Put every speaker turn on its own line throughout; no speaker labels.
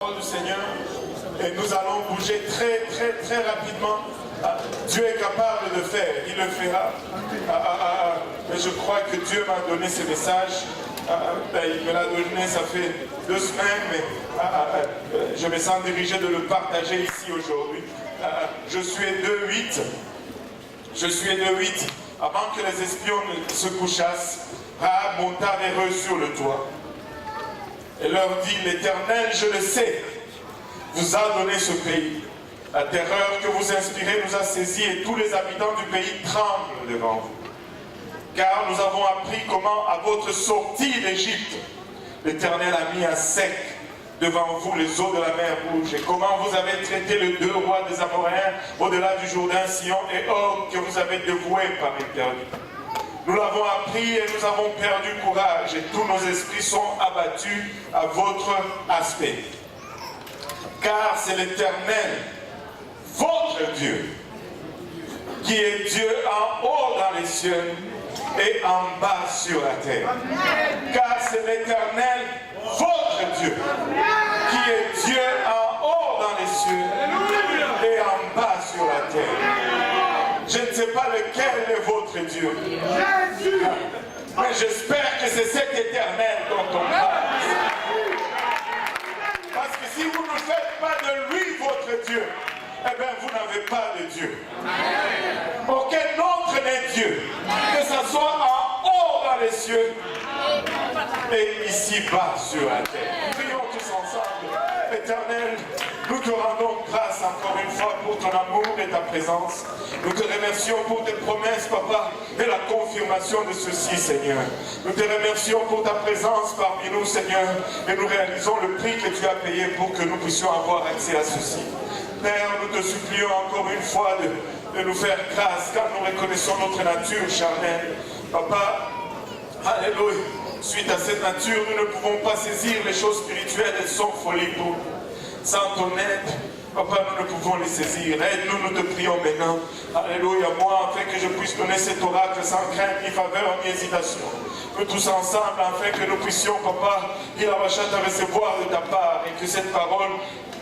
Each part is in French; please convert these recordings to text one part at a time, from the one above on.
Du Seigneur et nous allons bouger très rapidement. Dieu est capable de faire, il le fera. Mais je crois que Dieu m'a donné ce message. Il me l'a donné, ça fait 2 semaines, mais je me sens dirigé de le partager ici aujourd'hui. Je suis de 8. Je suis de 8. Avant que les espions ne se couchassent, Rahab monta vers eux sur le toit. Et leur dit, l'Éternel, je le sais, vous a donné ce pays. La terreur que vous inspirez nous a saisis et tous les habitants du pays tremblent devant vous. Car nous avons appris comment, à votre sortie d'Égypte, l'Éternel a mis à sec devant vous les eaux de la mer Rouge et comment vous avez traité les 2 rois des Amoréens au-delà du Jourdain, Sion et Og, que vous avez dévoués par éternité. Nous l'avons appris et nous avons perdu courage et tous nos esprits sont abattus à votre aspect. Car c'est l'Éternel, votre Dieu, qui est Dieu en haut dans les cieux et en bas sur la terre. Car c'est l'Éternel, votre Dieu, qui est Dieu en haut dans les cieux et en bas sur la terre. Je ne sais pas lequel est votre Dieu. Mais j'espère que c'est cet Éternel dont on parle. Parce que si vous ne faites pas de lui votre Dieu, eh bien vous n'avez pas de Dieu. Aucun autre n'est Dieu. Que ce soit en haut dans les cieux et ici-bas sur la terre. Prions tous ensemble. Éternel, nous te rendons grâce encore une fois pour ton amour et ta présence. Nous te remercions pour tes promesses, Papa, et la confirmation de ceci, Seigneur. Nous te remercions pour ta présence parmi nous, Seigneur, et nous réalisons le prix que tu as payé pour que nous puissions avoir accès à ceci. Père, nous te supplions encore une fois de nous faire grâce, car nous reconnaissons notre nature charnelle. Papa, alléluia. Suite à cette nature, nous ne pouvons pas saisir les choses spirituelles, elles sont folies pour nous. Sans ton aide, Papa, nous ne pouvons les saisir. Aide-nous, nous te prions maintenant. Alléluia, moi, afin que je puisse donner cet oracle sans crainte, ni faveur, ni hésitation. Nous tous ensemble, afin que nous puissions, Papa, il a à recevoir de ta part et que cette parole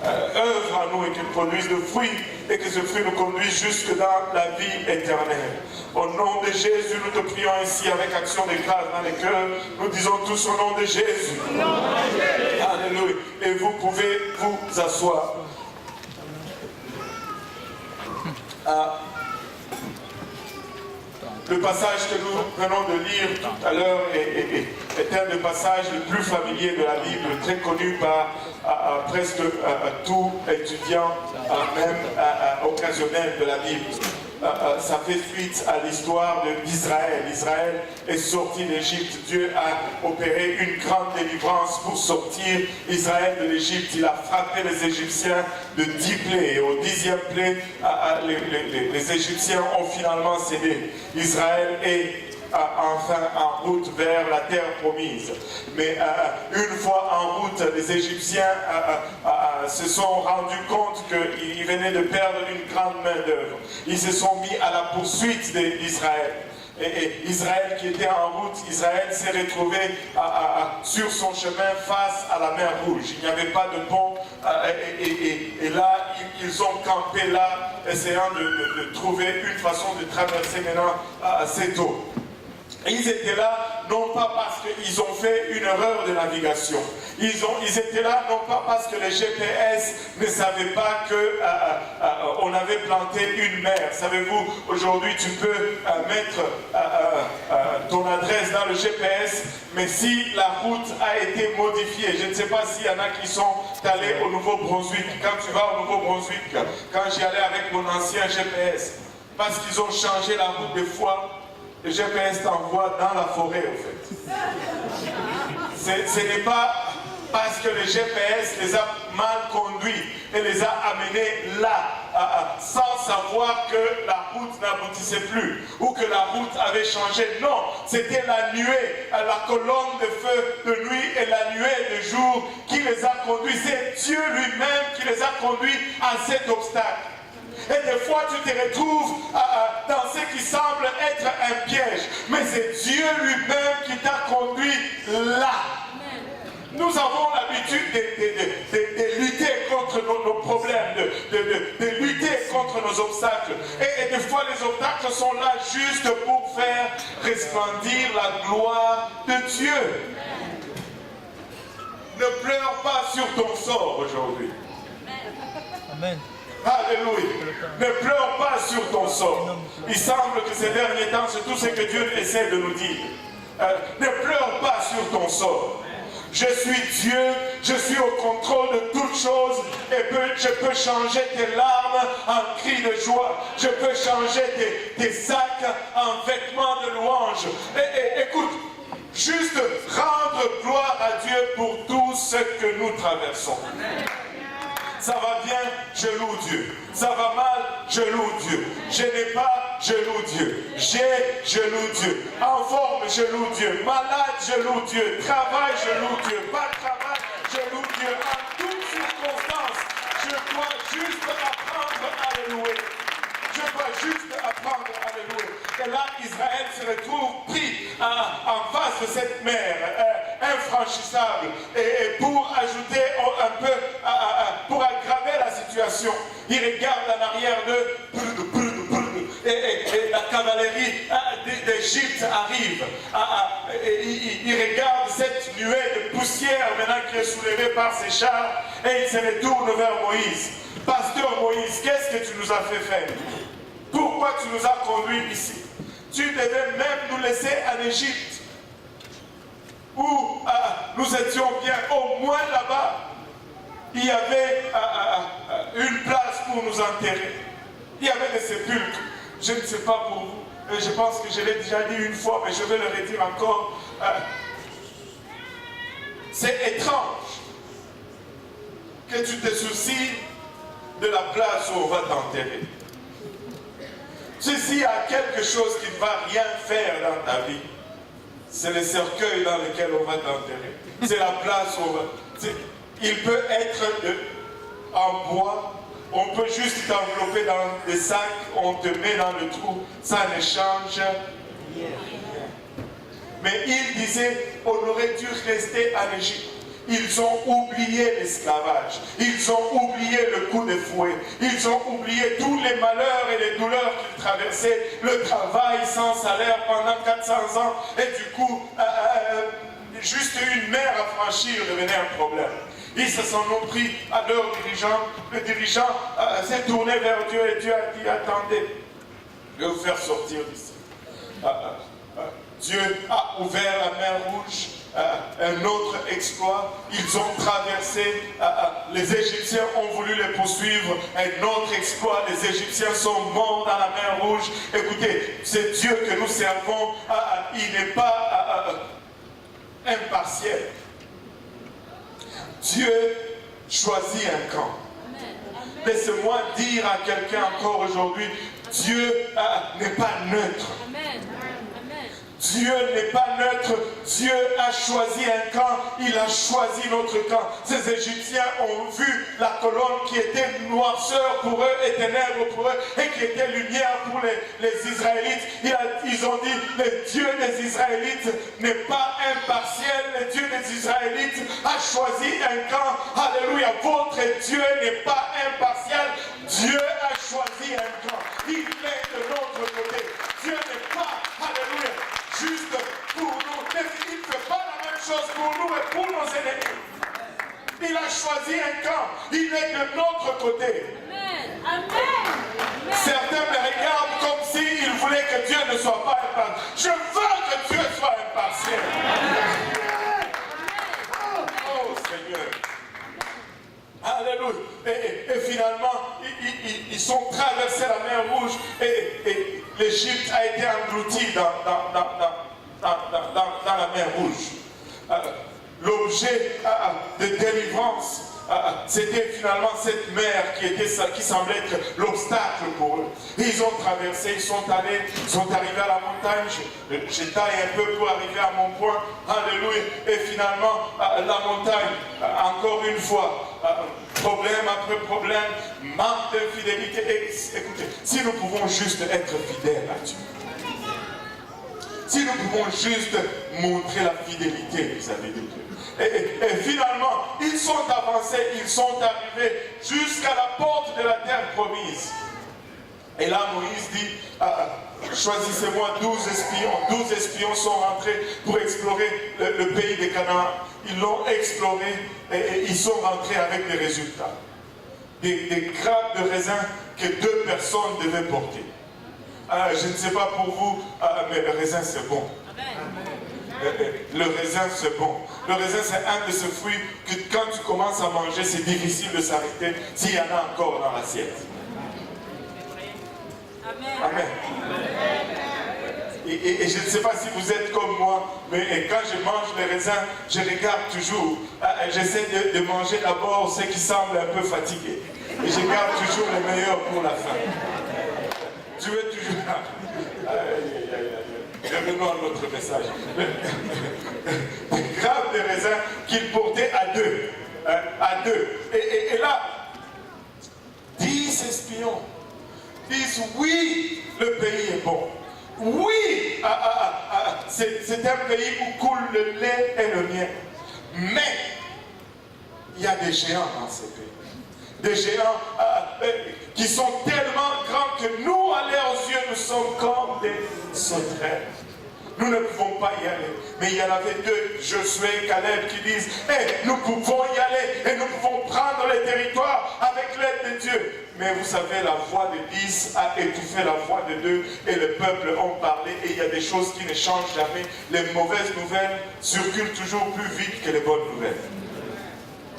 œuvre à nous et qu'elle produise de fruits et que ce fruit nous conduise jusque dans la vie éternelle. Au nom de Jésus, nous te prions ainsi avec action de grâce dans les cœurs. Nous disons tous au nom de Jésus. Alléluia. Et vous pouvez vous asseoir. Le passage que nous venons de lire tout à l'heure est un des passages les plus familiers de la Bible, très connu par presque tout étudiant, même occasionnel de la Bible. Ça fait suite à l'histoire d'Israël. Israël est sorti d'Égypte. Dieu a opéré une grande délivrance pour sortir Israël de l'Égypte. Il a frappé les Égyptiens de 10 plaies. Et au 10e plaie, les Égyptiens ont finalement cédé. Israël est enfin en route vers la terre promise. Mais une fois en route, les Égyptiens se sont rendus compte qu'ils venaient de perdre une grande main d'œuvre. Ils se sont mis à la poursuite d'Israël. Et Israël qui était en route, Israël s'est retrouvé sur son chemin face à la mer Rouge. Il n'y avait pas de pont et là, ils ont campé là, essayant de trouver une façon de traverser maintenant cette eau. Ils étaient là, non pas parce qu'ils ont fait une erreur de navigation. Ils étaient là, non pas parce que les GPS ne savaient pas qu'on avait planté une mer. Savez-vous, aujourd'hui, tu peux mettre ton adresse dans le GPS, mais si la route a été modifiée, je ne sais pas s'il y en a qui sont allés au Nouveau-Brunswick. Quand tu vas au Nouveau-Brunswick, quand j'y allais avec mon ancien GPS, parce qu'ils ont changé la route des fois, le GPS t'envoie dans la forêt, en fait. Ce n'est pas parce que le GPS les a mal conduits et les a amenés là, sans savoir que la route n'aboutissait plus ou que la route avait changé. Non, c'était la nuée, la colonne de feu de nuit et la nuée de jour qui les a conduits. C'est Dieu lui-même qui les a conduits à cet obstacle. Et des fois, tu te retrouves dans ce qui semble être un piège. Mais c'est Dieu lui-même qui t'a conduit là. Nous avons l'habitude de lutter contre nos problèmes, de lutter contre nos obstacles. Et des fois, les obstacles sont là juste pour faire resplendir la gloire de Dieu. Ne pleure pas sur ton sort aujourd'hui.
Amen.
Alléluia. Ne pleure pas sur ton sort. Il semble que ces derniers temps, c'est tout ce que Dieu essaie de nous dire. Ne pleure pas sur ton sort. Je suis Dieu, je suis au contrôle de toutes choses et je peux changer tes larmes en cris de joie. Je peux changer tes sacs en vêtements de louange. Écoute, juste rendre gloire à Dieu pour tout ce que nous traversons. Ça va bien, je loue Dieu. Ça va mal, je loue Dieu. Je n'ai pas, je loue Dieu. J'ai, je loue Dieu. En forme, je loue Dieu. Malade, je loue Dieu. Travail, je loue Dieu. Pas de travail, je loue Dieu. En toutes circonstances, je dois juste apprendre à le louer. Je dois juste apprendre à le louer. Et là, Israël se retrouve pris en face de cette mer infranchissable. Et pour ajouter un peu, pour aggraver la situation, il regarde en arrière et la cavalerie d'Égypte arrive. Il regarde cette nuée de poussière maintenant qui est soulevée par ses chars et il se retourne vers Moïse. Pasteur Moïse, qu'est-ce que tu nous as fait faire? Pourquoi tu nous as conduits ici? Tu devais même nous laisser en Égypte, où nous étions bien. Au moins là-bas, il y avait une place pour nous enterrer. Il y avait des sépulcres. Je ne sais pas pour vous, je pense que je l'ai déjà dit une fois, mais je vais le redire encore. C'est étrange que tu te soucies de la place où on va t'enterrer. S'il y a quelque chose qui ne va rien faire dans ta vie, c'est le cercueil dans lequel on va t'enterrer. C'est la place où on va... Il peut être en bois, on peut juste t'envelopper dans des sacs, on te met dans le trou, ça ne change rien. Mais il disait, on aurait dû rester en Égypte. Ils ont oublié l'esclavage. Ils ont oublié le coup de fouet. Ils ont oublié tous les malheurs et les douleurs qu'ils traversaient. Le travail sans salaire pendant 400 ans. Et du coup, juste une mer à franchir devenait un problème. Ils se sont donc pris à leur dirigeant. Le dirigeant s'est tourné vers Dieu et Dieu a dit, attendez, je vais vous faire sortir d'ici. Dieu a ouvert la mer Rouge. Un autre exploit, ils ont traversé, les Égyptiens ont voulu les poursuivre, un autre exploit, les Égyptiens sont morts dans la mer Rouge. Écoutez, c'est Dieu que nous servons, il n'est pas impartiel. Dieu choisit un camp. Laissez-moi dire à quelqu'un encore aujourd'hui, Dieu n'est pas neutre. Dieu n'est pas neutre, Dieu a choisi un camp, il a choisi notre camp. Ces Égyptiens ont vu la colonne qui était noirceur pour eux et ténèbres pour eux et qui était lumière pour les Israélites. Ils ont dit, le Dieu des Israélites n'est pas impartiel, le Dieu des Israélites a choisi un camp. Alléluia, votre Dieu n'est pas impartial, Dieu a choisi un camp. Il est de notre côté. Dieu n'est pas, alléluia, juste pour nous. Il ne fait pas la même chose pour nous et pour nos ennemis. Il a choisi un camp. Il est de notre côté. Amen. Amen. Certains me regardent comme s'ils voulaient que Dieu ne soit pas impartial. Je veux que Dieu soit impartial. Oh Seigneur. Alléluia. Et finalement, ils sont traversés la mer Rouge et l'Égypte a été engloutie dans la mer Rouge. L'objet de délivrance, c'était finalement cette mer qui semblait être l'obstacle pour eux. Et ils ont traversé, ils sont arrivés à la montagne. Je taille un peu pour arriver à mon point. Alléluia. Et finalement, la montagne, encore une fois, problème après problème, manque de fidélité. Et écoutez, si nous pouvons juste être fidèles à Dieu. Si nous pouvons juste montrer la fidélité vis-à-vis de Dieu. Et finalement, ils sont avancés, ils sont arrivés jusqu'à la porte de la terre promise. Et là, Moïse dit, choisissez-moi 12 espions. 12 espions sont rentrés pour explorer le pays de Canaan. Ils l'ont exploré et ils sont rentrés avec des résultats. Des grappes de raisin que 2 personnes devaient porter. Je ne sais pas pour vous, mais le raisin c'est bon. Le raisin c'est bon. Le raisin c'est un de ces fruits que quand tu commences à manger, c'est difficile de s'arrêter s'il y en a encore dans l'assiette. Amen. Et je ne sais pas si vous êtes comme moi, mais quand je mange les raisins, je regarde toujours. J'essaie de manger d'abord ceux qui semblent un peu fatigués. Et je garde toujours le meilleur pour la fin. Tu veux toujours... Revenons à notre message. Des grappes de raisins qu'il portait à 2. À 2. Et là, 10 espions disent oui, le pays est bon. Oui, c'est un pays où coule le lait et le miel. Mais il y a des géants dans ce pays. Des géants qui sont tellement grands que nous, à leurs yeux, nous sommes comme des sauterelles. Nous ne pouvons pas y aller. Mais il y en avait 2, Josué et Caleb, qui disent nous pouvons y aller et nous pouvons prendre les territoires avec l'aide de Dieu. Mais vous savez, la voix de 10 a étouffé la voix de 2 et le peuple ont parlé et il y a des choses qui ne changent jamais. Les mauvaises nouvelles circulent toujours plus vite que les bonnes nouvelles.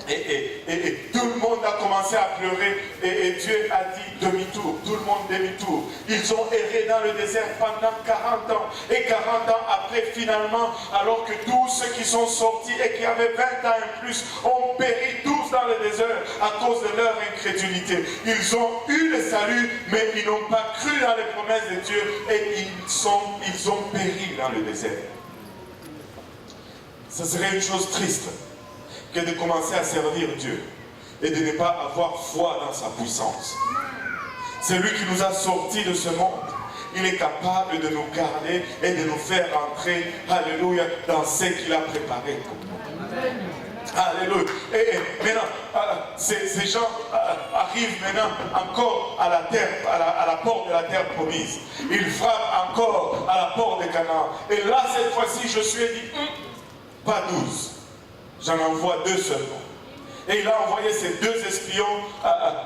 Et tout le monde a commencé à pleurer et Dieu a dit demi-tour, tout le monde demi-tour. Ils ont erré dans le désert pendant 40 ans. Et 40 ans après, finalement, alors que tous ceux qui sont sortis et qui avaient 20 ans et plus ont péri tous dans le désert à cause de leur incrédulité. Ils ont eu le salut, mais ils n'ont pas cru dans les promesses de Dieu et ils ont péri dans le désert. Ce serait une chose triste que de commencer à servir Dieu et de ne pas avoir foi dans sa puissance. C'est lui qui nous a sortis de ce monde. Il est capable de nous garder et de nous faire entrer, alléluia, dans ce qu'il a préparé. Alléluia. Et maintenant, ces gens arrivent maintenant encore à la terre, à la porte de la terre promise. Ils frappent encore à la porte de Canaan. Et là, cette fois-ci, Josué dit, pas 12. J'en envoie 2 seulement. Et il a envoyé ces 2 espions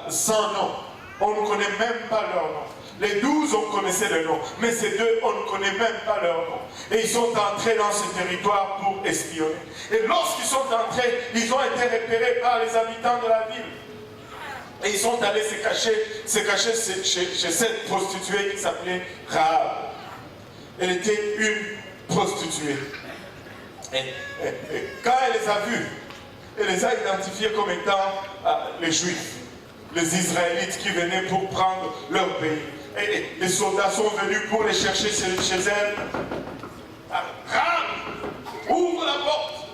sans nom. On ne connaît même pas leur nom. Les 12, on connaissait le nom. Mais ces 2, on ne connaît même pas leur nom. Et ils sont entrés dans ce territoire pour espionner. Et lorsqu'ils sont entrés, ils ont été repérés par les habitants de la ville. Et ils sont allés se cacher chez cette prostituée qui s'appelait Rahab. Elle était une prostituée. Et quand elle les a vus, elle les a identifiés comme étant les Juifs, les Israélites qui venaient pour prendre leur pays. Et les soldats sont venus pour les chercher chez elle. Rahab, ouvre la porte.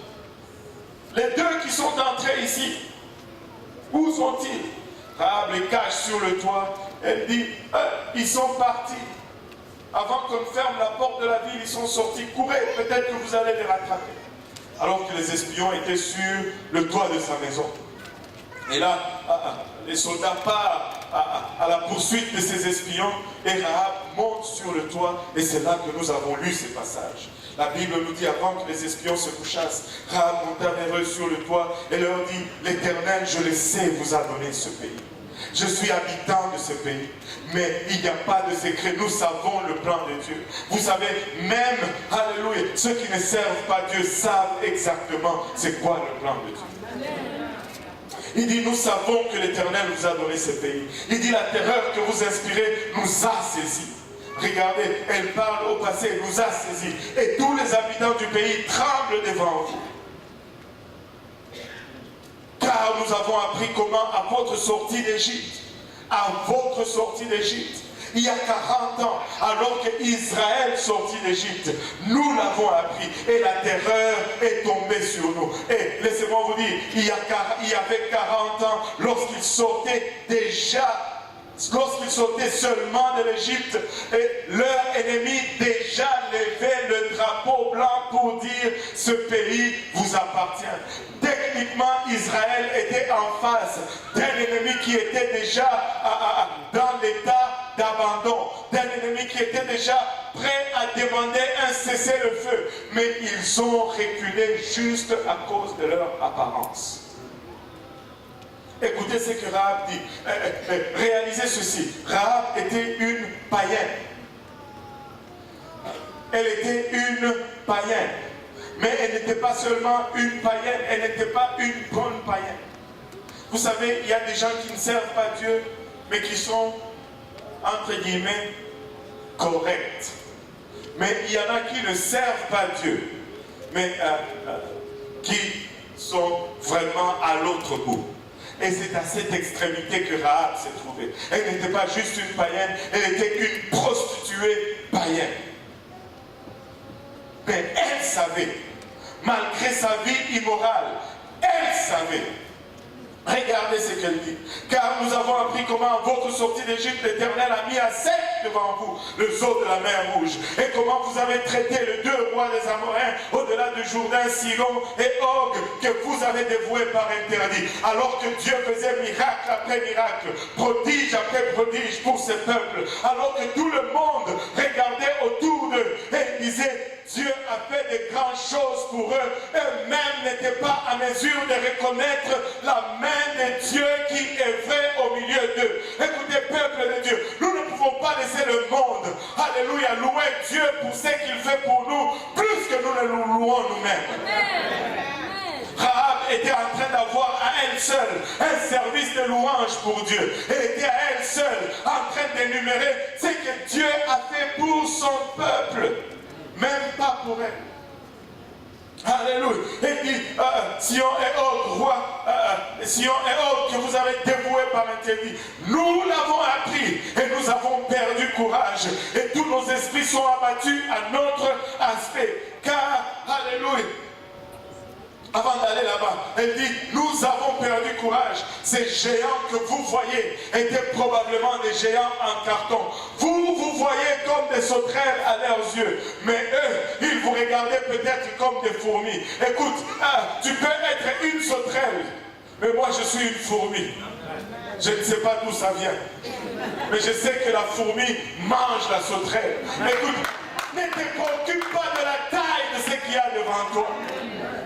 Les 2 qui sont entrés ici, où sont-ils? Rahab les cache sur le toit. Elle dit, ils sont partis. Avant qu'on ferme la porte de la ville, ils sont sortis. Courez, peut-être que vous allez les rattraper. Alors que les espions étaient sur le toit de sa maison. Et là, les soldats partent à la poursuite de ces espions. Et Rahab monte sur le toit. Et c'est là que nous avons lu ces passages. La Bible nous dit, avant que les espions se couchassent, Rahab monta vers eux sur le toit et leur dit, l'Éternel, je le sais, vous a donné ce pays. Je suis habitant de ce pays, mais il n'y a pas de secret. Nous savons le plan de Dieu. Vous savez, même, alléluia, ceux qui ne servent pas Dieu savent exactement c'est quoi le plan de Dieu. Il dit, nous savons que l'Éternel vous a donné ce pays. Il dit, la terreur que vous inspirez nous a saisis. Regardez, elle parle au passé, elle nous a saisis. Et tous les habitants du pays tremblent devant vous. Car nous avons appris comment, à votre sortie d'Égypte, il y a 40 ans, alors qu'Israël sortit d'Égypte, nous l'avons appris et la terreur est tombée sur nous. Et laissez-moi vous dire, il y avait 40 ans, lorsqu'ils sortaient déjà lorsqu'ils sortaient seulement de l'Égypte, leur ennemi déjà levait le drapeau blanc pour dire ce pays vous appartient. Techniquement, Israël était en face d'un ennemi qui était déjà dans l'état d'abandon, d'un ennemi qui était déjà prêt à demander un cessez-le-feu. Mais ils ont reculé juste à cause de leur apparence. Écoutez ce que Rahab dit. Réalisez ceci. Rahab était une païenne. Elle était une païenne. Mais elle n'était pas seulement une païenne, elle n'était pas une bonne païenne. Vous savez, il y a des gens qui ne servent pas Dieu, mais qui sont, entre guillemets, corrects. Mais il y en a qui ne servent pas Dieu, mais qui sont vraiment à l'autre bout. Et c'est à cette extrémité que Rahab s'est trouvée. Elle n'était pas juste une païenne, elle était une prostituée païenne. Mais elle savait, malgré sa vie immorale, elle savait. Regardez ce qu'elle dit. Car nous avons appris comment, à votre sortie d'Égypte, l'Éternel a mis à sec devant vous le zoo de la mer Rouge. Et comment vous avez traité les deux rois des Amoréens au-delà du Jourdain, Sihon et Og, que vous avez dévoués par interdit. Alors que Dieu faisait miracle après miracle, prodige après prodige pour ce peuple. Alors que tout le monde regardait autour d'eux et disait, Dieu a fait de grandes choses pour eux. Eux-mêmes n'étaient pas à mesure de reconnaître la main de Dieu qui œuvrait au milieu d'eux. Écoutez, peuple de Dieu, nous ne pouvons pas laisser le monde, alléluia, louer Dieu pour ce qu'il fait pour nous, plus que nous ne nous louons nous-mêmes. Rahab était en train d'avoir à elle seule un service de louange pour Dieu. Elle était à elle seule en train d'énumérer ce que Dieu a fait pour son peuple. Même pas pour elle. Alléluia. Et dit, Sihon et Og, roi, Sihon et Og, que vous avez dévoué par interdit. Nous l'avons appris et nous avons perdu courage. Et tous nos esprits sont abattus à notre aspect. Car, alléluia, avant d'aller là-bas, elle dit, nous avons perdu courage. Ces géants que vous voyez étaient probablement des géants en carton. Vous voyez comme des sauterelles à leurs yeux. Mais eux, ils vous regardaient peut-être comme des fourmis. Écoute, tu peux être une sauterelle, mais moi je suis une fourmi. Je ne sais pas d'où ça vient. Mais je sais que la fourmi mange la sauterelle. Écoute, ne te préoccupe pas de la taille de ce qu'il y a devant toi.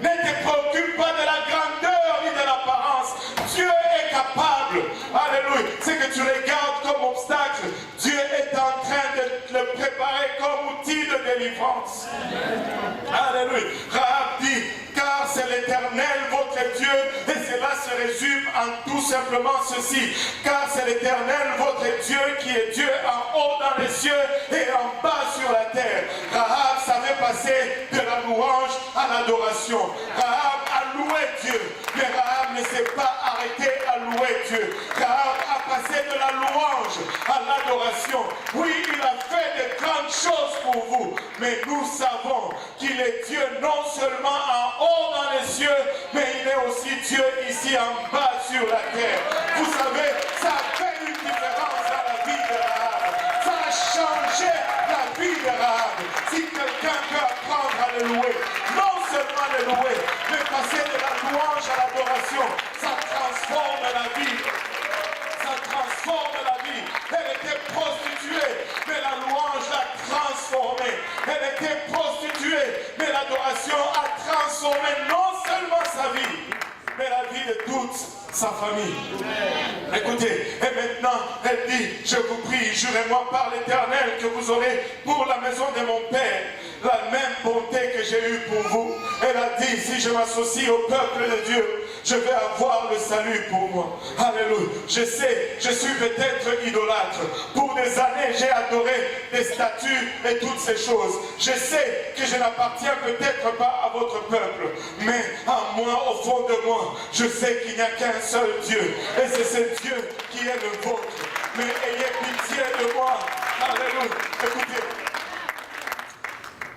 Ne te préoccupe pas de la grandeur ni de l'apparence. Dieu est capable. Alléluia. Ce que tu regardes comme obstacle, Dieu est en train de le préparer comme outil de délivrance. Alléluia. Rahab dit, car c'est l'Éternel votre Dieu, et cela se résume en tout simplement ceci. Car c'est l'Éternel votre Dieu qui est Dieu en haut dans les cieux et en bas sur la terre. Rahab savait passer de la louange à l'adoration. Rahab a loué Dieu, mais Rahab ne s'est pas arrêté à louer Dieu. Rahab a passé de la louange à l'adoration. Oui, il a fait de grandes choses pour vous, mais nous savons qu'il est Dieu non seulement en haut dans les cieux, mais il est aussi Dieu ici en bas sur la terre. Vous savez, ça a fait une différence dans la vie de Rahab. Ça a changé la vie de Rahab. Si quelqu'un peut apprendre à le louer, non seulement le louer, mais passer de la louange à l'adoration, ça transforme la vie. Ça transforme la vie. Elle était prostituée, mais la louange l'a transformée. Elle était prostituée, mais l'adoration a transformé non seulement sa vie, mais la vie de toute sa famille. Écoutez, et maintenant, elle dit, je vous prie, jurez-moi par l'Éternel que vous aurez pour la maison de mon Père la même bonté que j'ai eue pour vous. Elle a dit, si je m'associe au peuple de Dieu, je vais avoir le salut pour moi. Alléluia. Je sais, je suis peut-être idolâtre. Pour des années, j'ai adoré des statues et toutes ces choses. Je sais que je n'appartiens peut-être pas à votre peuple, mais en moi, au fond de moi, je sais qu'il n'y a qu'un seul Dieu. Et c'est ce Dieu qui est le vôtre. Mais ayez pitié de moi. Alléluia. Écoutez,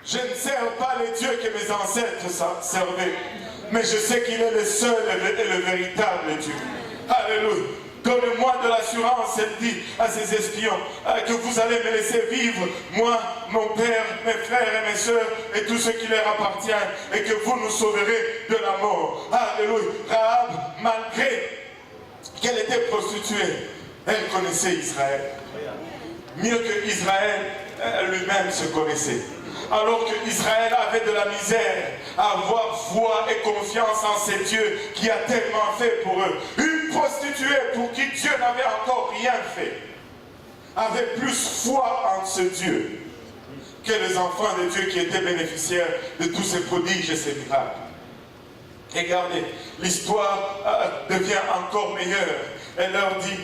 je ne sers pas les dieux que mes ancêtres servaient, mais je sais qu'il est le seul et le véritable Dieu. Alléluia. Donc Donnez-moi de l'assurance, elle dit à ses espions, que vous allez me laisser vivre, moi, mon père, mes frères et mes sœurs, et tout ce qui leur appartient, et que vous nous sauverez de la mort. Alléluia. Rahab, malgré qu'elle était prostituée, elle connaissait Israël. Mieux que Israël lui-même se connaissait. Alors que Israël avait de la misère à avoir foi et confiance en ces dieux qui a tellement fait pour eux. Une prostituée pour qui Dieu n'avait encore rien fait avait plus foi en ce Dieu que les enfants de Dieu qui étaient bénéficiaires de tous ces prodiges et ces miracles. Regardez, l'histoire devient encore meilleure. Elle leur dit,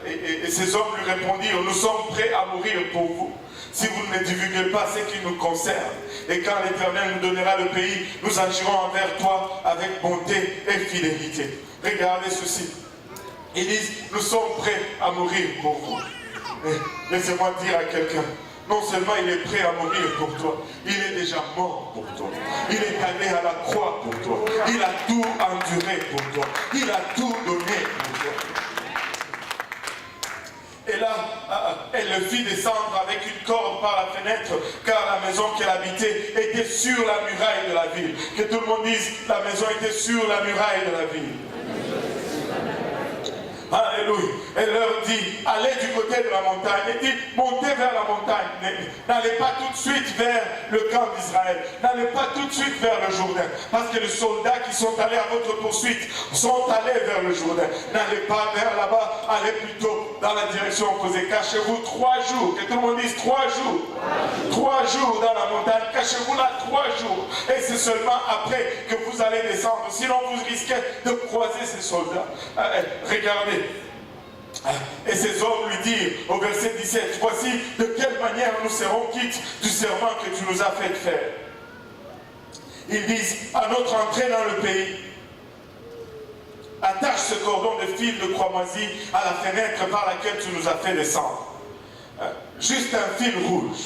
et ces hommes lui répondirent, nous sommes prêts à mourir pour vous, si vous ne divulguez pas ce qui nous concerne. Et quand l'Éternel nous donnera le pays, nous agirons envers toi avec bonté et fidélité. Regardez ceci. Ils disent, nous sommes prêts à mourir pour vous. Laissez-moi dire à quelqu'un, non seulement il est prêt à mourir pour toi, il est déjà mort pour toi. Il est allé à la croix pour toi. Il a tout enduré pour toi. Il a tout donné pour toi. Et là, elle le fit descendre avec une corde par la fenêtre, car la maison qu'elle habitait était sur la muraille de la ville. Que tout le monde dise, la maison était sur la muraille de la ville. Alléluia. Elle leur dit, allez du côté de la montagne. Elle dit, montez vers la montagne. N'allez pas tout de suite vers le camp d'Israël. N'allez pas tout de suite vers le Jourdain. Parce que les soldats qui sont allés à votre poursuite sont allés vers le Jourdain. N'allez pas vers là-bas, allez plutôt dans la direction opposée. Cachez-vous 3 jours. Que tout le monde dise 3 jours. 3 jours dans la montagne. Cachez-vous là 3 jours. Et c'est seulement après que vous allez descendre. Sinon vous risquez de croiser ces soldats. Regardez. Et ces hommes lui dirent au verset 17, voici de quelle manière nous serons quittes du serment que tu nous as fait faire. Ils disent, à notre entrée dans le pays, attache ce cordon de fil de croix moisi à la fenêtre par laquelle tu nous as fait descendre. Juste un fil rouge.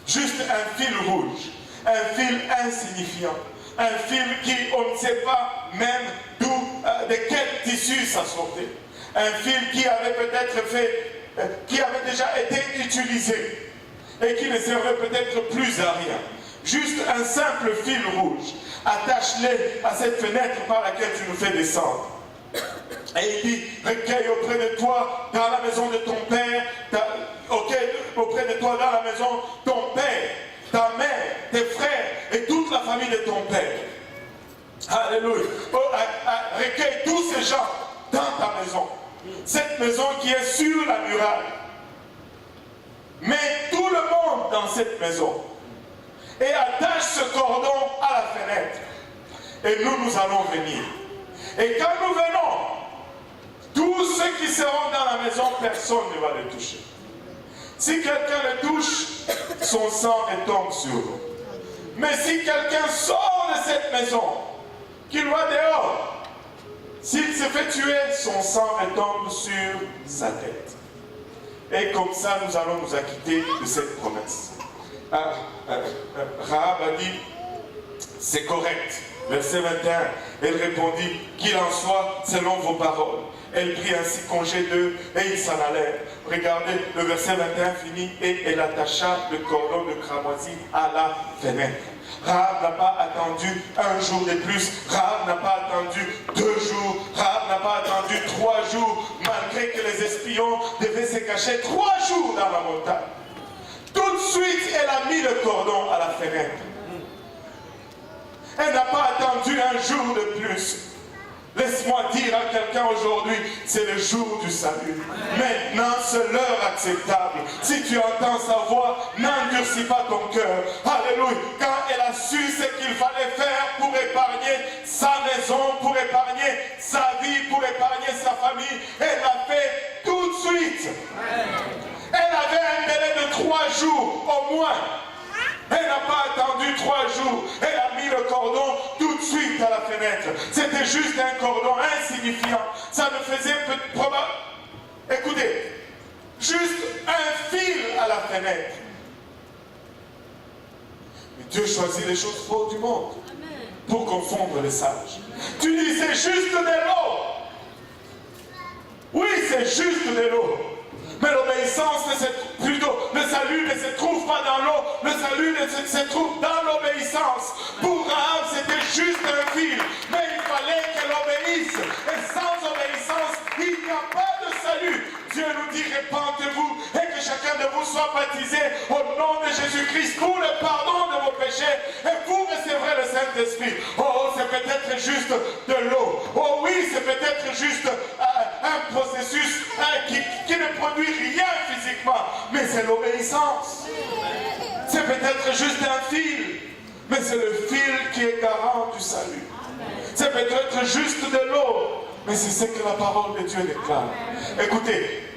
Juste un fil rouge. Un fil insignifiant. Un fil qui, on ne sait pas même de quel tissu ça sortait. Un fil qui avait peut-être qui avait déjà été utilisé et qui ne servait peut-être plus à rien. Juste un simple fil rouge. Attache-les à cette fenêtre par laquelle tu nous fais descendre. Et il dit, recueille auprès de toi dans la maison de ton père, auprès de toi dans la maison ton père, ta mère, tes frères et toute la famille de ton père. Alléluia. Recueille tous ces gens dans ta maison. Cette maison qui est sur la muraille. Mets tout le monde dans cette maison. Et attache ce cordon à la fenêtre. Et nous allons venir. Et quand nous venons, tous ceux qui seront dans la maison, personne ne va les toucher. Si quelqu'un le touche, son sang retombe sur nous. Mais si quelqu'un sort de cette maison, qu'il va dehors, s'il se fait tuer, son sang retombe sur sa tête. Et comme ça, nous allons nous acquitter de cette promesse. Rahab a dit, c'est correct. Verset 21, elle répondit, qu'il en soit selon vos paroles. Elle prit ainsi congé d'eux et ils s'en allèrent. Regardez, le verset 21 finit et elle attacha le cordon de cramoisi à la fenêtre. Rahab n'a pas attendu 1 jour de plus. Rahab n'a pas attendu 2 jours. Rahab n'a pas attendu 3 jours, malgré que les espions devaient se cacher 3 jours dans la montagne. Tout de suite, elle a mis le cordon à la fenêtre. Elle n'a pas attendu 1 jour de plus. Laisse-moi dire à quelqu'un aujourd'hui, c'est le jour du salut. Maintenant, c'est l'heure acceptable. Si tu entends sa voix, n'endurcis pas ton cœur. Alléluia. Quand elle a su ce qu'il fallait faire pour épargner sa maison, pour épargner sa vie, pour épargner sa famille, elle l'a fait tout de suite. Elle avait un délai de 3 jours au moins. Elle n'a pas attendu 3 jours. Elle a mis le cordon tout de suite à la fenêtre. C'était juste un cordon insignifiant. Ça ne faisait probablement... Écoutez, juste un fil à la fenêtre. Mais Dieu choisit les choses folles du monde pour confondre les sages. Tu dis, c'est juste de l'eau. Oui, c'est juste de l'eau. Mais l'obéissance, le salut ne se trouve pas dans l'eau, le salut se trouve dans l'obéissance. Pour Rahab, c'était juste un fil, mais il fallait qu'elle obéisse. Et sans obéissance, il n'y a pas de salut. Dieu nous dit, répentez-vous et que chacun de vous soit baptisé au nom de Jésus-Christ pour le pardon de vos péchés et vous recevrez le Saint-Esprit. Oh, c'est peut-être juste de l'eau. Oh oui, c'est peut-être juste un processus qui ne produit rien physiquement, mais c'est l'obéissance. C'est peut-être juste un fil, mais c'est le fil qui est garant du salut. C'est peut-être juste de l'eau, mais c'est ce que la parole de Dieu déclare. Écoutez,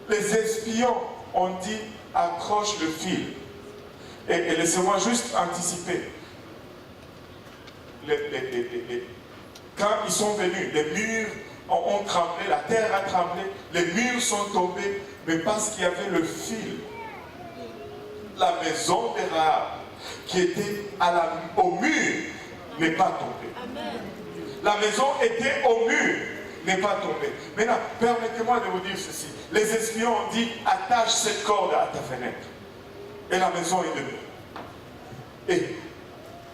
les espions ont dit accroche le fil. Et laissez-moi juste anticiper. Quand ils sont venus, les murs ont tremblé, la terre a tremblé, les murs sont tombés, mais parce qu'il y avait le fil, la maison de Rahab qui était au mur n'est pas tombée. La maison était au mur, n'est pas tombée. Maintenant, permettez-moi de vous dire ceci. Les espions ont dit, attache cette corde à ta fenêtre. Et la maison est demeurée. Et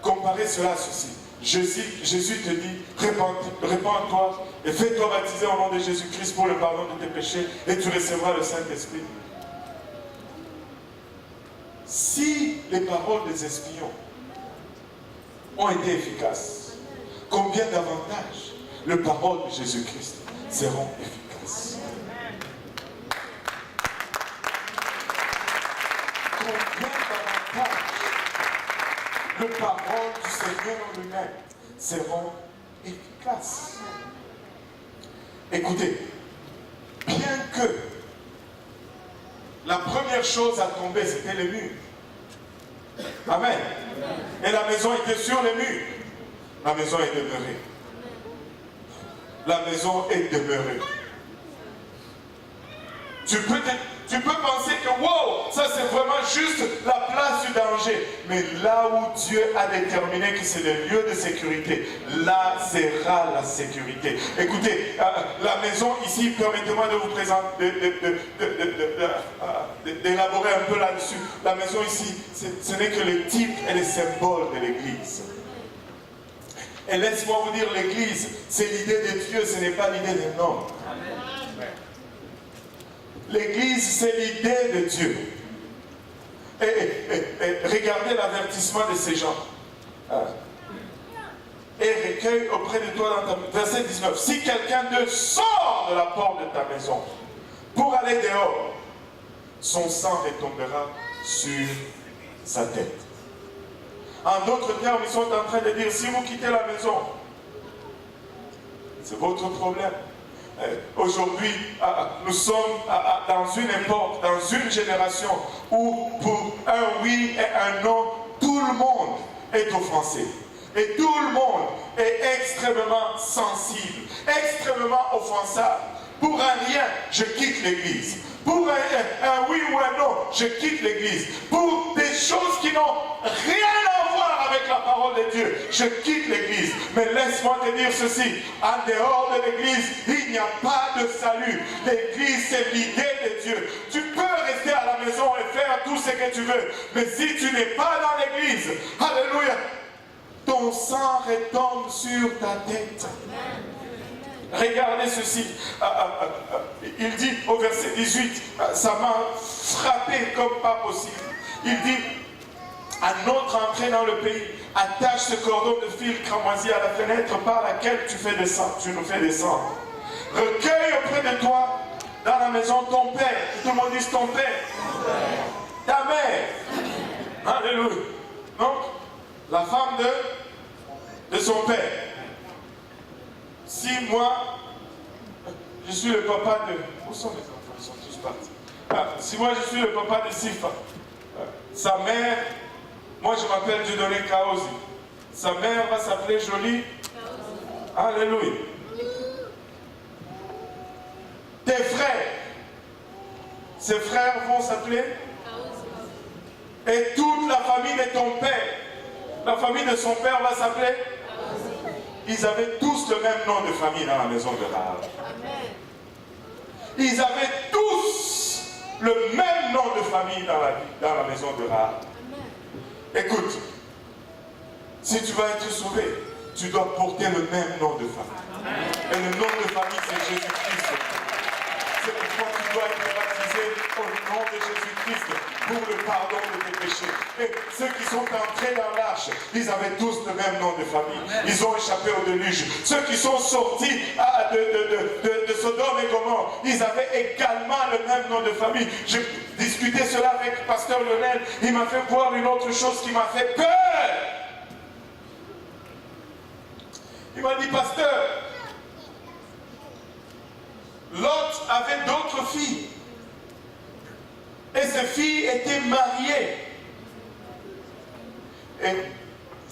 comparez cela à ceci. Jésus te dit, répands-toi et fais-toi baptiser au nom de Jésus-Christ pour le pardon de tes péchés et tu recevras le Saint-Esprit. Si les paroles des espions ont été efficaces, combien davantage les paroles de Jésus-Christ seront efficaces. Combien davantage les paroles du Seigneur lui-même seront efficaces. Écoutez, bien que la première chose à tomber, c'était les murs. Amen. Et la maison était sur les murs. La maison est demeurée. La maison est demeurée. Tu peux penser que wow, ça c'est vraiment juste la place du danger. Mais là où Dieu a déterminé que c'est le lieu de sécurité, là sera la sécurité. Écoutez, la maison ici, permettez-moi de vous présenter, d'élaborer un peu là-dessus. La maison ici, ce n'est que le type et le symbole de l'Église. Et laisse-moi vous dire, l'Église, c'est l'idée de Dieu, ce n'est pas l'idée d'un homme. L'Église, c'est l'idée de Dieu. Et regardez l'avertissement de ces gens. Et recueille auprès de toi dans ta... Verset 19. Si quelqu'un te sort de la porte de ta maison pour aller dehors, son sang retombera sur sa tête. En d'autres termes, ils sont en train de dire, si vous quittez la maison, c'est votre problème. Aujourd'hui, nous sommes dans une époque, dans une génération où pour un oui et un non, tout le monde est offensé. Et tout le monde est extrêmement sensible, extrêmement offensable. Pour un rien, je quitte l'église. Pour un oui ou un non, je quitte l'église. Pour des choses qui n'ont rien à voir avec la parole de Dieu, je quitte l'église. Mais laisse-moi te dire ceci, en dehors de l'église, il n'y a pas de salut. L'église, c'est l'idée de Dieu. Tu peux rester à la maison et faire tout ce que tu veux. Mais si tu n'es pas dans l'église, alléluia, ton sang retombe sur ta tête. Regardez ceci. Il dit au verset 18, ça m'a frappé comme pas possible. Il dit, à notre entrée dans le pays, attache ce cordon de fil cramoisi à la fenêtre par laquelle tu nous fais descendre. Recueille auprès de toi dans la maison ton père. Tout le monde dit ton père. Ta mère. Alléluia. Donc, la femme de son père. Si moi, je suis le papa de... Où sont les enfants? Ils sont tous partis. Si moi, je suis le papa de Sifa, sa mère, moi je m'appelle Dieudonné Kaosi. Sa mère va s'appeler Jolie. Alléluia. Tes frères, ses frères vont s'appeler. Et toute la famille de ton père, la famille de son père va s'appeler. Ils avaient tous le même nom de famille dans la maison de Rahab. ils avaient tous le même nom de famille dans la maison de Rahab. Écoute, si tu vas être sauvé, tu dois porter le même nom de famille. Et le nom de famille, c'est Jésus-Christ. C'est pourquoi tu dois être baptisé au nom de Jésus-Christ pour le pardon de tes péchés. Et ceux qui sont entrés dans l'arche, ils avaient tous le même nom de famille. Ils ont échappé au déluge. Ceux qui sont sortis de Sodome et Gomorrhe, ils avaient également le même nom de famille. J'ai discuté cela avec Pasteur Lionel. Il m'a fait voir une autre chose qui m'a fait peur. Il m'a dit, pasteur, Lot avait d'autres filles. Et ces filles étaient mariées. Et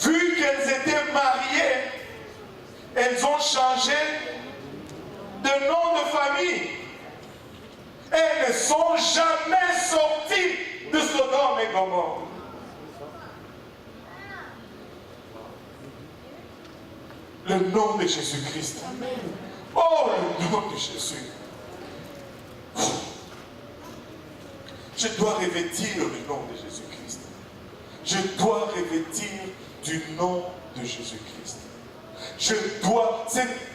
vu qu'elles étaient mariées, elles ont changé de nom de famille. Elles ne sont jamais sorties de Sodome et Gomorrhe. Le nom de Jésus-Christ. Oh, le nom de Jésus. Je dois revêtir le nom de Jésus-Christ. Je dois revêtir du nom de Jésus-Christ. Je dois...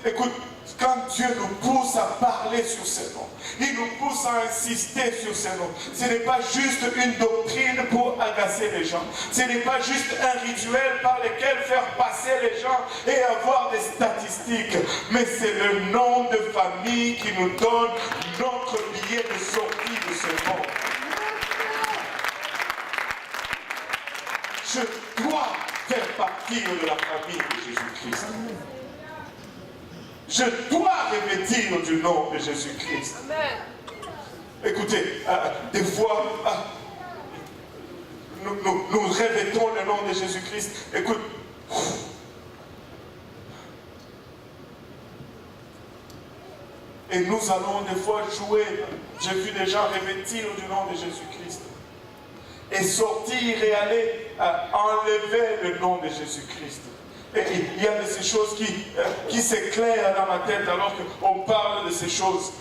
Écoute, quand Dieu nous pousse à parler sur ce nom, il nous pousse à insister sur ce nom. Ce n'est pas juste une doctrine pour agacer les gens. Ce n'est pas juste un rituel par lequel faire passer les gens et avoir des statistiques. Mais c'est le nom de famille qui nous donne notre billet de sortie de ce monde. Je dois faire partie de la famille de Jésus-Christ. Je dois revêtir du nom de Jésus-Christ. Écoutez, des fois, nous revêtons le nom de Jésus-Christ. Écoute, et nous allons des fois jouer. J'ai vu des gens revêtir du nom de Jésus-Christ. Et sortir et aller enlever le nom de Jésus-Christ. Et il y a de ces choses qui s'éclairent dans ma tête alors qu'on parle de ces choses.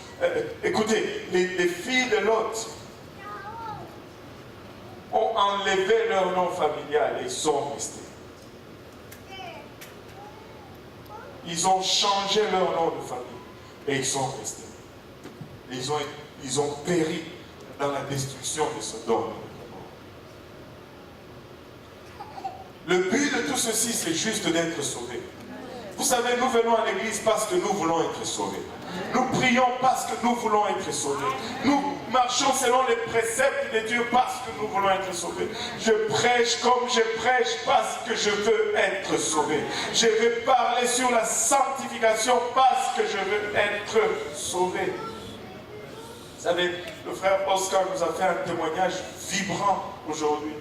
Écoutez, les filles de Lot ont enlevé leur nom familial et sont restées. Ils ont changé leur nom de famille et ils sont restés. Ils ont péri dans la destruction de Sodome. Le but de tout ceci, c'est juste d'être sauvés. Vous savez, nous venons à l'église parce que nous voulons être sauvés. Nous prions parce que nous voulons être sauvés. Nous marchons selon les préceptes de Dieu parce que nous voulons être sauvés. Je prêche comme je prêche parce que je veux être sauvé. Je vais parler sur la sanctification parce que je veux être sauvé. Vous savez, le frère Oscar nous a fait un témoignage vibrant aujourd'hui.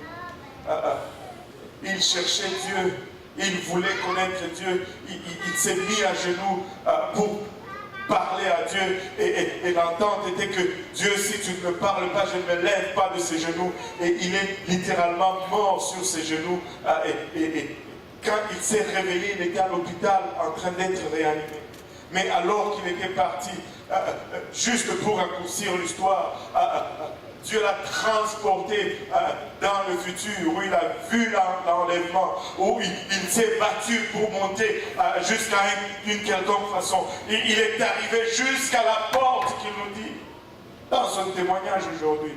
Il cherchait Dieu, il voulait connaître Dieu, il s'est mis à genoux pour parler à Dieu et l'entente était que Dieu, si tu ne me parles pas, je ne me lève pas de ses genoux. Et il est littéralement mort sur ses genoux et quand il s'est réveillé, il était à l'hôpital en train d'être réanimé. Mais alors qu'il était parti, juste pour raccourcir l'histoire, Dieu l'a transporté dans le futur, où il a vu l'enlèvement, où il s'est battu pour monter jusqu'à une quelconque façon. Il est arrivé jusqu'à la porte, qu'il nous dit, dans son témoignage aujourd'hui.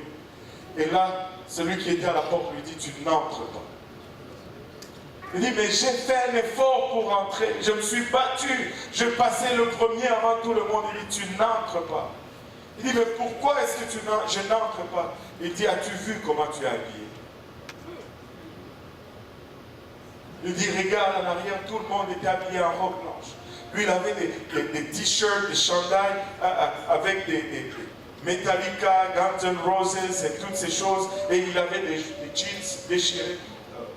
Et là, celui qui était à la porte lui dit, tu n'entres pas. Il dit, mais j'ai fait un effort pour entrer, je me suis battu, je passais le premier avant tout le monde. Il dit, tu n'entres pas. Il dit, mais pourquoi est-ce que je n'entre pas? Il dit, as-tu vu comment tu es habillé? Il dit, regarde en arrière, tout le monde était habillé en robe blanche. Lui, il avait des t-shirts, des chandails avec des Metallica, Guns N' Roses et toutes ces choses. Et il avait des jeans déchirés.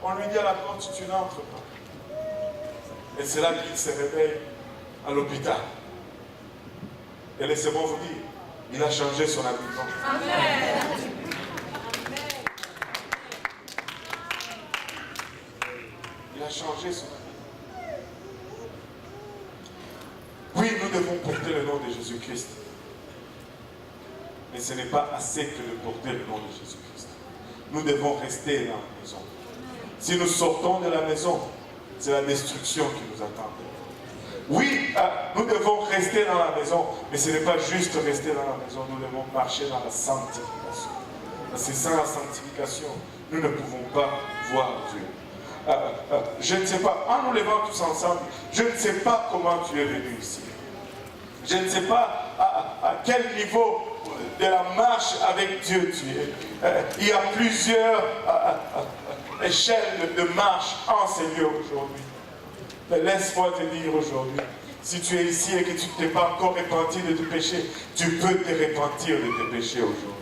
On lui dit à la porte, tu n'entres pas. Et c'est là qu'il se réveille à l'hôpital. Et laissez-moi vous dire, il a changé son habillement. Amen. Il a changé son habillement. Oui, nous devons porter le nom de Jésus-Christ. Mais ce n'est pas assez que de porter le nom de Jésus-Christ. Nous devons rester dans la maison. Si nous sortons de la maison, c'est la destruction qui nous attend. Oui, nous devons rester dans la maison, mais ce n'est pas juste rester dans la maison, nous devons marcher dans la sanctification. Parce que sans la sanctification, nous ne pouvons pas voir Dieu. Je ne sais pas, en nous levant tous ensemble, je ne sais pas comment tu es venu ici. Je ne sais pas à quel niveau de la marche avec Dieu tu es. Il y a plusieurs échelles de marche en Seigneur aujourd'hui. Mais laisse-moi te dire aujourd'hui, si tu es ici et que tu ne t'es pas encore repenti de tes péchés, tu peux te repentir de tes péchés aujourd'hui.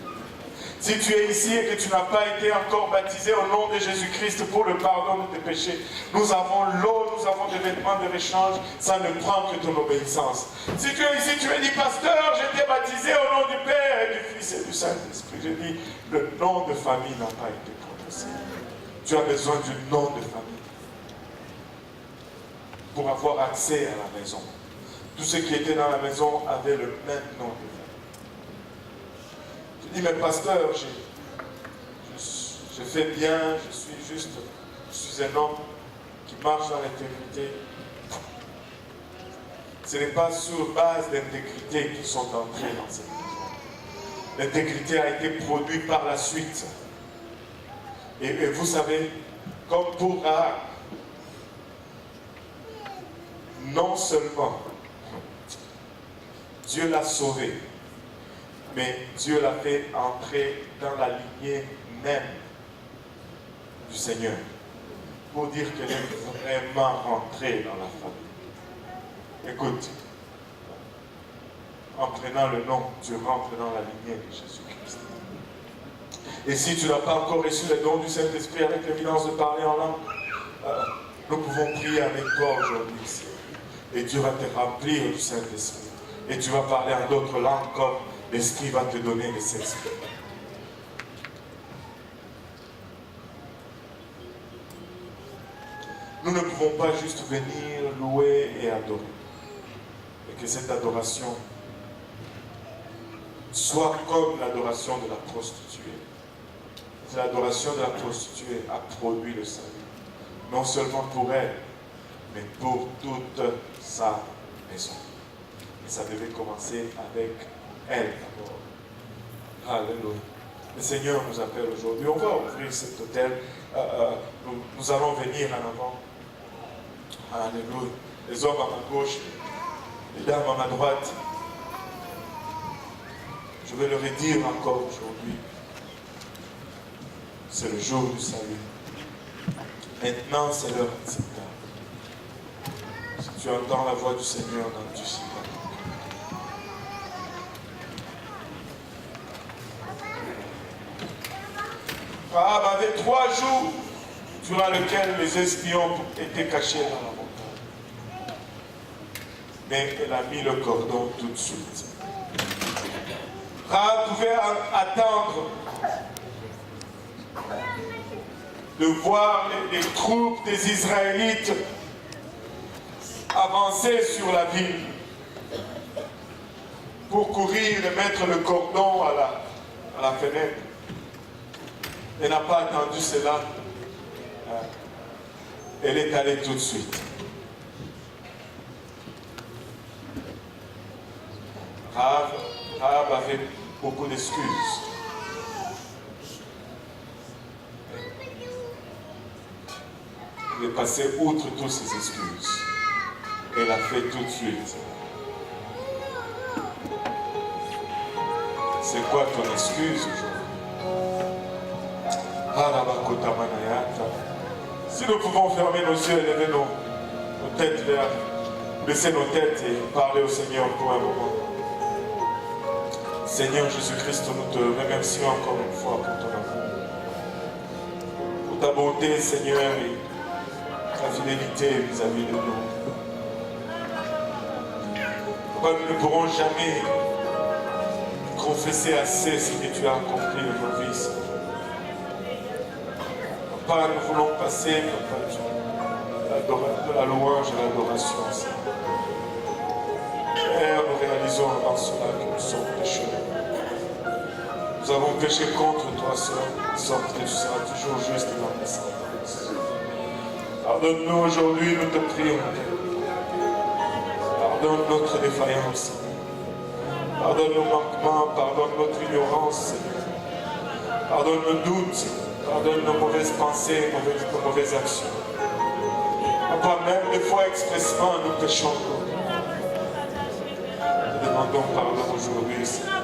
Si tu es ici et que tu n'as pas été encore baptisé au nom de Jésus-Christ pour le pardon de tes péchés, nous avons l'eau, nous avons des vêtements de rechange, ça ne prend que ton obéissance. Si tu es ici, tu me dis, pasteur, j'ai été baptisé au nom du Père et du Fils et du Saint-Esprit. Je dis, le nom de famille n'a pas été prononcé. Tu as besoin du nom de famille pour avoir accès à la maison. Tous ceux qui étaient dans la maison avaient le même nom de famille. Je dis, mais pasteur, je fais bien, je suis un homme qui marche dans l'intégrité. Ce n'est pas sur base d'intégrité qu'ils sont entrés dans cette maison. L'intégrité a été produite par la suite. Et vous savez, comme pour Rahab, non seulement Dieu l'a sauvé, mais Dieu l'a fait entrer dans la lignée même du Seigneur, pour dire qu'elle est vraiment rentrée dans la famille. Écoute, en prenant le nom, tu rentres dans la lignée de Jésus-Christ. Et si tu n'as pas encore reçu le don du Saint-Esprit avec l'évidence de parler en langue, nous pouvons prier avec toi aujourd'hui ici. Et Dieu va te remplir du Saint-Esprit. Et tu vas parler en d'autres langues comme l'Esprit va te donner les Saint-Esprit. Nous ne pouvons pas juste venir louer et adorer. Et que cette adoration soit comme l'adoration de la prostituée. L'adoration de la prostituée a produit le salut. Non seulement pour elle, mais pour toute sa maison. Et ça devait commencer avec elle d'abord. Alléluia. Le Seigneur nous appelle aujourd'hui. On va ouvrir cet hôtel. Nous allons venir en avant. Alléluia. Les hommes à ma gauche, les dames à ma droite. Je vais leur dire encore aujourd'hui. C'est le jour du salut. Maintenant, c'est l'heure acceptable. Si tu entends la voix du Seigneur dans tu sais. Rahab avait 3 jours durant lesquels les espions étaient cachés dans la montagne. Mais elle a mis le cordon tout de suite. Rahab pouvait attendre de voir les troupes des Israélites avancer sur la ville pour courir et mettre le cordon à la fenêtre. Elle n'a pas attendu cela. Elle est allée tout de suite. Rahab avait beaucoup d'excuses. Elle est passée outre toutes ses excuses. Elle a fait tout de suite. C'est quoi ton excuse aujourd'hui? Si nous pouvons fermer nos yeux et lever nos têtes vers, baisser nos têtes et parler au Seigneur pour un moment. Seigneur Jésus-Christ, nous te remercions encore une fois pour ton amour, pour ta bonté, Seigneur, et ta fidélité vis-à-vis de nous. Papa, nous ne pourrons jamais confesser assez ce que tu as accompli dans nos vies, Seigneur. Papa, nous voulons passer, Papa, de la louange à l'adoration, Seigneur. Père, nous réalisons avant cela que nous sommes pécheurs. avons péché contre toi, sorte que tu seras toujours juste dans ta sentence. Pardonne-nous aujourd'hui, nous te prions. Pardonne notre défaillance. Pardonne nos manquements, pardonne notre ignorance. Pardonne nos doutes, pardonne nos mauvaises pensées, nos mauvaises actions. Papa, même des fois expressement, nous péchons. Nous demandons pardon aujourd'hui, Seigneur.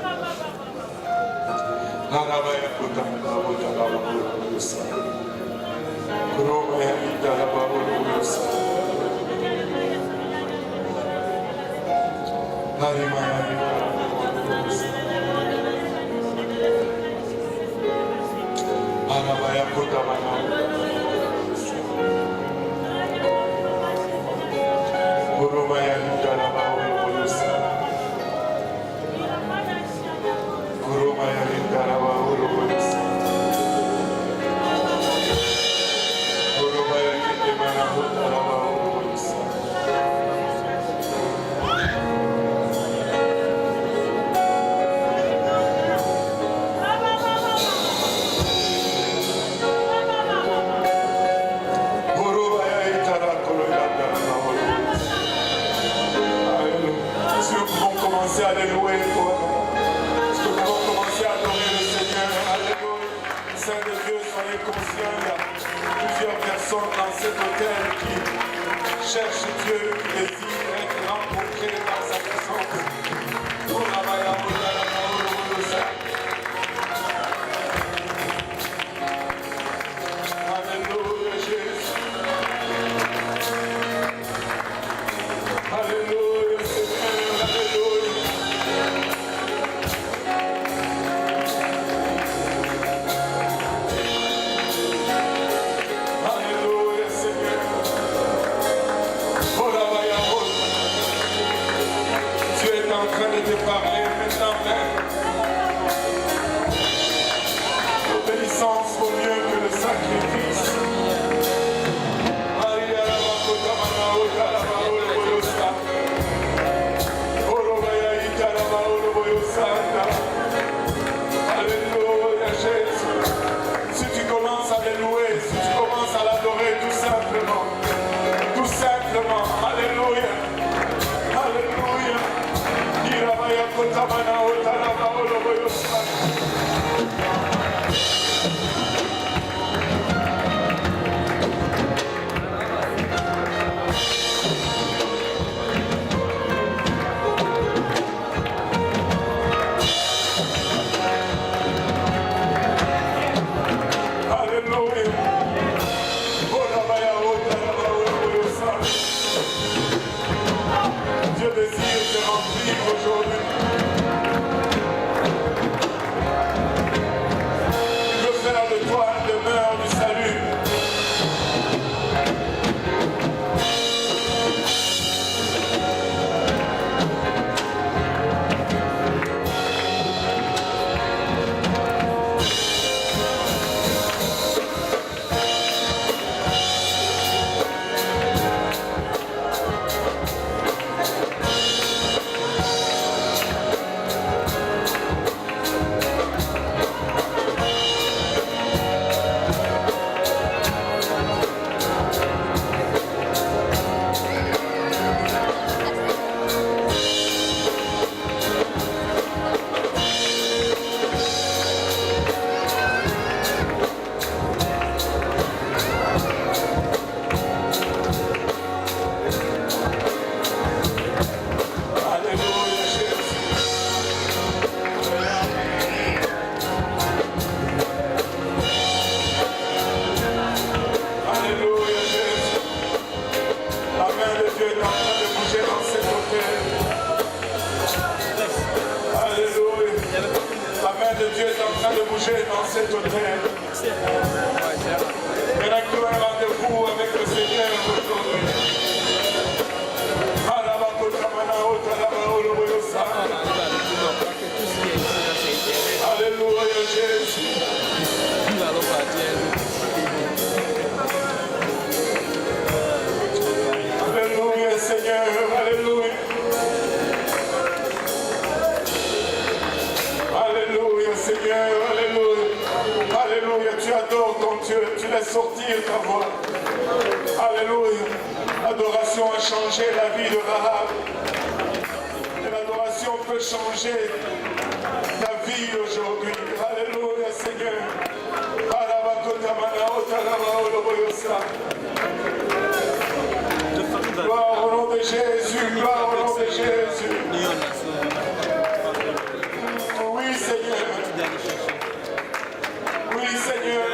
Alléluia, Seigneur. adores ton Dieu, tu laisses sortir ta voix. Alléluia. L'adoration a changé la vie de Rahab. Et l'adoration peut changer ta vie aujourd'hui. Alléluia, Seigneur. Gloire au nom de Jésus, gloire au nom de Jésus. Oui, Seigneur. Oui, Seigneur.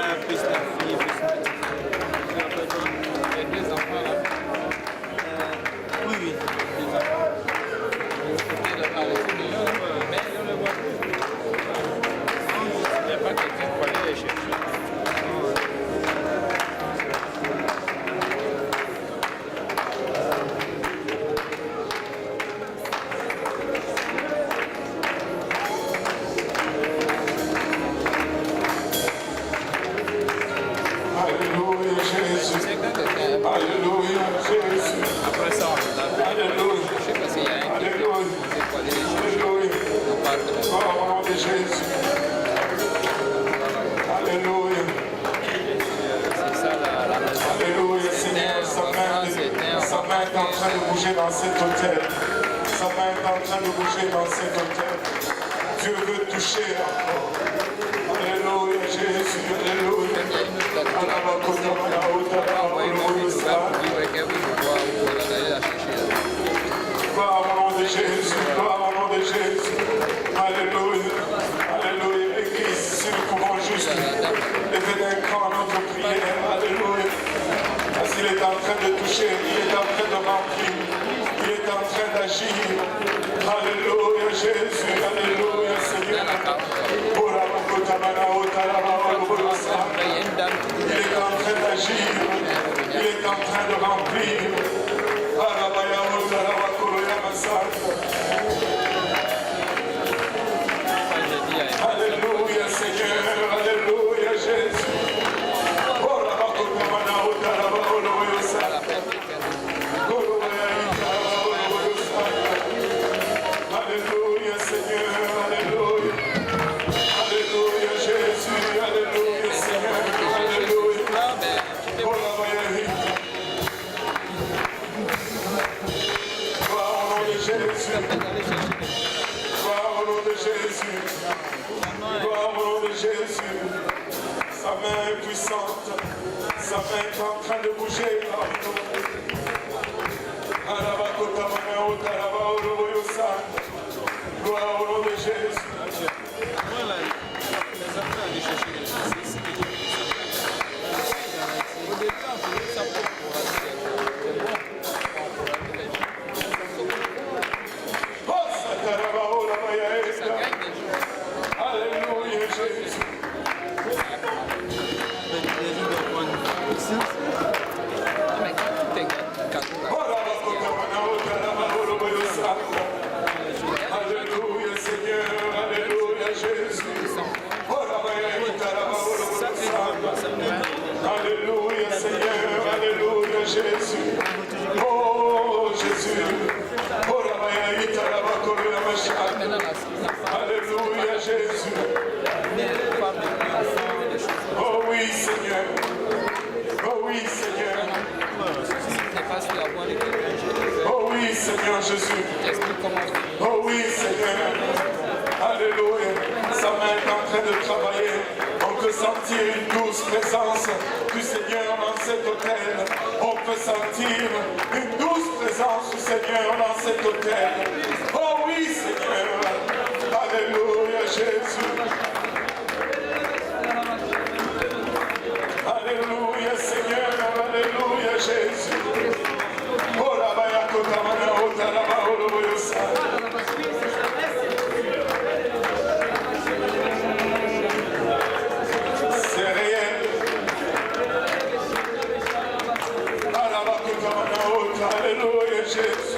Dans cet hôtel. Sa main est en train de bouger dans cet hôtel. Dieu veut toucher encore. Alléluia, Jésus, Alléluia. Gloire au nom de Jésus, gloire au nom de Jésus. Alléluia, Alléluia. Église, si nous pouvons juste lever d'un cran notre prière. Alléluia. Parce qu'il est en train de toucher, il est en train de remplir. Il est en train d'agir. Alléluia, Jésus. Alléluia, Seigneur. Il est en train d'agir. Il est en train de remplir. Alléluia, Seigneur. Alléluia, Jésus. Alléluia, Seigneur, Alléluia. Alléluia, Jésus, Alléluia, Seigneur, Alléluia. Gloire au nom de Jésus. Gloire au nom de Jésus. Gloire au nom de Jésus. Sa main est puissante. Sa main est en train de bouger. Gloire au nom de Jésus. Alléluia, Jésus. Alléluia, Seigneur, Alléluia, Jésus. Alléluia, Seigneur, Alléluia, Jésus. Oh, Jésus. Alléluia, Jésus. Oh oui, Seigneur. Oh oui, Seigneur. Oh oui, Seigneur Jésus. Oh oui, Seigneur. Alléluia. Sa main est en train de travailler. On peut sentir une douce présence du Seigneur dans cet hôtel. On peut sentir une douce présence du Seigneur dans cet hôtel. Oh oui, Seigneur. Alléluia, Jésus. Alléluia, Seigneur. Alléluia, Jésus. Oh la baya kota mana ota la ba olo boyosa. C'est réel. Alléluia, Jésus.